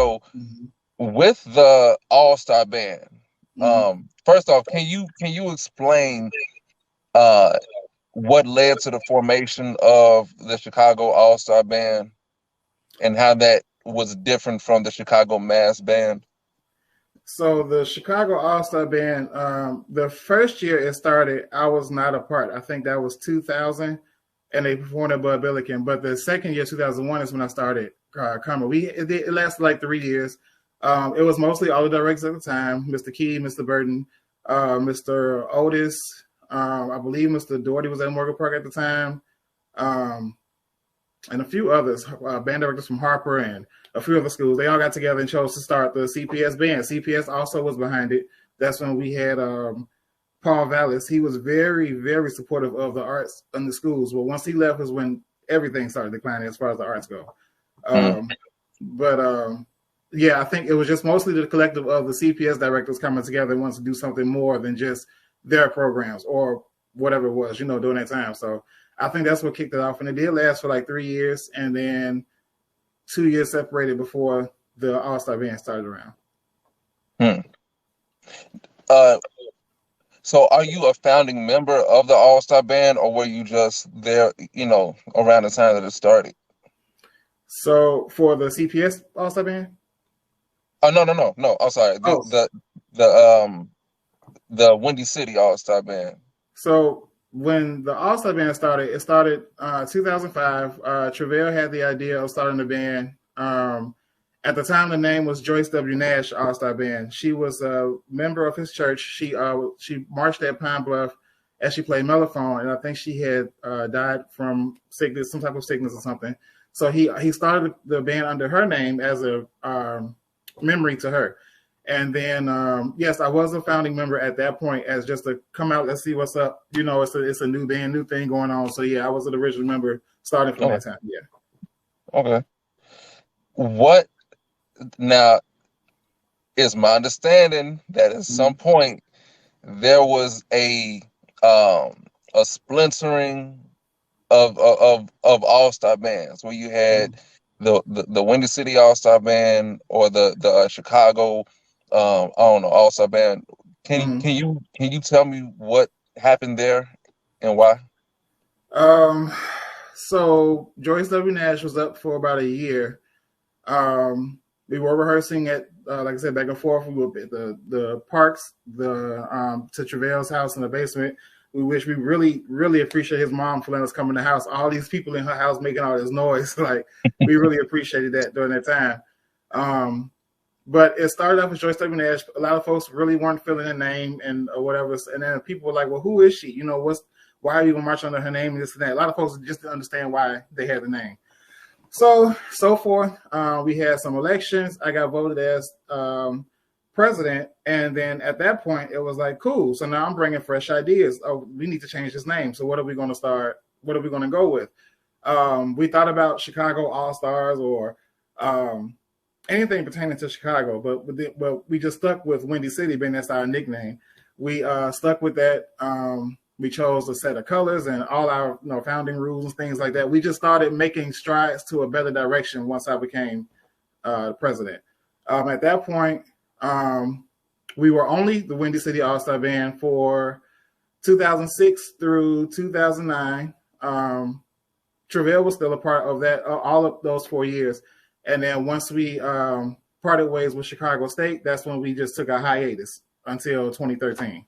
So Mm-hmm. with the All-Star band, Mm-hmm. first off, can you explain uh what led to the formation of the Chicago All-Star band and how that was different from the Chicago Mass band? So the Chicago All-Star Band, the first year it started, I was not a part. I think that was 2000, and they performed at Bud Billiken. But the second year, 2001, is when I started coming. It lasted like 3 years. It was mostly all the directors at the time: Mr. Key, Mr. Burton, Mr. Otis. I believe Mr. Doherty was at Morgan Park at the time. Um, and a few others, band directors from Harper and a few other schools. They all got together and chose to start the CPS band. CPS also was behind it. That's when we had Paul Vallas. He was very, very supportive of the arts in the schools. Well, once he left is when everything started declining as far as the arts go. Mm. But yeah, I think it was just mostly the collective of the CPS directors coming together and wanting to do something more than just their programs or whatever it was, during that time. So I think that's what kicked it off. And it did last for like 3 years and then 2 years separated before the All-Star band started around. Hmm. Uh, so are you a founding member of the All-Star band, or were you just there, around the time that it started? So for the CPS All-Star band? Oh, no, no, no, no. I'm sorry. Oh, The Windy City All-Star band. so when the All-Star band started, it started 2005. Travell had the idea of starting the band. At the time, the name was Joyce W. Nash All-Star Band. She was a member of his church. She marched at Pine Bluff as she played mellophone, and I think she had died from sickness, some type of sickness or something. So he started the band under her name as a memory to her. And then, yes, I was a founding member at that point as just to come out, let's see what's up. It's a new band, new thing going on. So, yeah, I was an original member starting from Okay. that time. Yeah. Okay. What now is my understanding that at some Mm-hmm. point there was a splintering of All-Star bands where you had the Windy City All-Star band or the Chicago I don't know, All-Star band. Can Mm-hmm. can you can you tell me what happened there and why? Um, so Joyce W. Nash was up for about a year. We were rehearsing at, like I said, back and forth. We were at the parks, to Travell's house in the basement. We really, really appreciate his mom for letting us come in the house. All these people in her house making all this noise, like we really appreciated that during that time. Um, but it started off with Joyce W. Nash. A lot of folks really weren't feeling the name and or whatever. And then people were like, "Well, who is she? Why are you gonna march under her name and this and that?" A lot of folks just didn't understand why they had the name. So forth. We had some elections. I got voted as president, and then at that point, it was like, cool. So now I'm bringing fresh ideas. Oh, we need to change this name. So what are we going to start? What are we going to go with? We thought about Chicago All Stars or anything pertaining to Chicago, but we just stuck with Windy City, being that's our nickname. We stuck with that. We chose a set of colors and all our founding rules and things like that. We just started making strides to a better direction once I became president. At that point, we were only the Windy City All-Star Band for 2006 through 2009. Travell was still a part of that, all of those 4 years. And then once we parted ways with Chicago State, that's when we just took a hiatus until 2013.